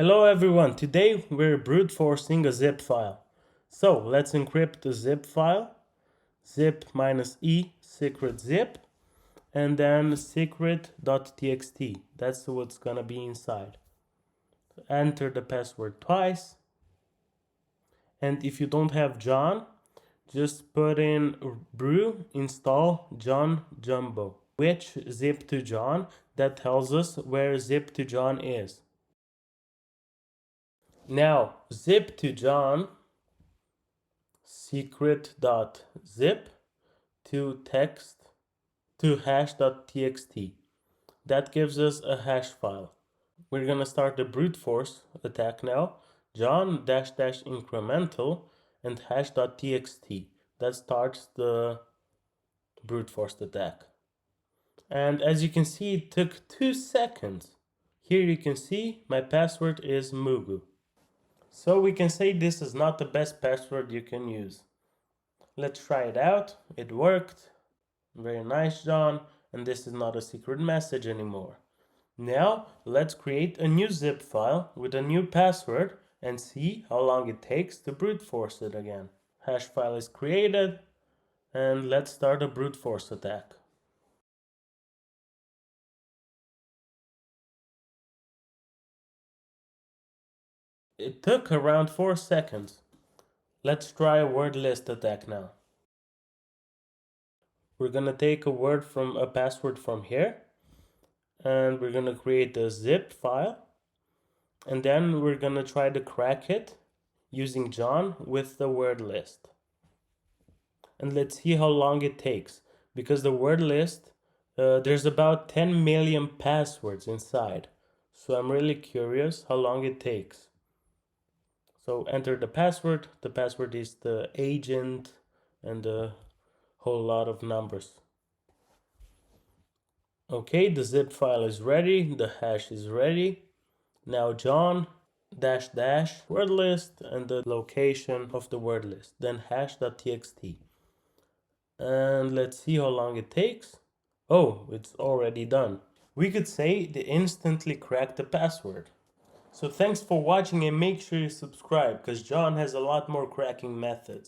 Hello everyone, today we're brute forcing a zip file. So let's encrypt the zip file, zip -e secret zip, and then secret.txt. That's what's gonna be inside. Enter the password twice, and if you don't have John, just put in brew install John Jumbo. Which zip to John, that tells us where zip to John is. Now zip to John secret.zip to text to hash.txt. That gives us a hash file. We're gonna start the brute force attack now. John dash dash incremental and hash.txt. That starts the brute force attack. And as you can see, it took 2 seconds. Here you can see my password is Mugu. So we can say this is not the best password you can use. Let's try it out. It worked. Very nice, John. And this is not a secret message anymore. Now, let's create a new zip file with a new password and see how long it takes to brute force it again. Hash file is created, and let's start a brute force attack. It took around 4 seconds. Let's try a word list attack now. We're gonna take a word from a password from here, and we're gonna create a zip file, and then we're gonna try to crack it using John with the word list. And let's see how long it takes, because the word list, there's about 10 million passwords inside, so I'm really curious how long it takes. So enter the password is the agent and a whole lot of numbers. Okay, the zip file is ready, the hash is ready. Now John dash dash word list and the location of the word list, then hash.txt. And let's see how long it takes. Oh, it's already done. We could say they instantly cracked the password. So thanks for watching and make sure you subscribe, because John has a lot more cracking methods.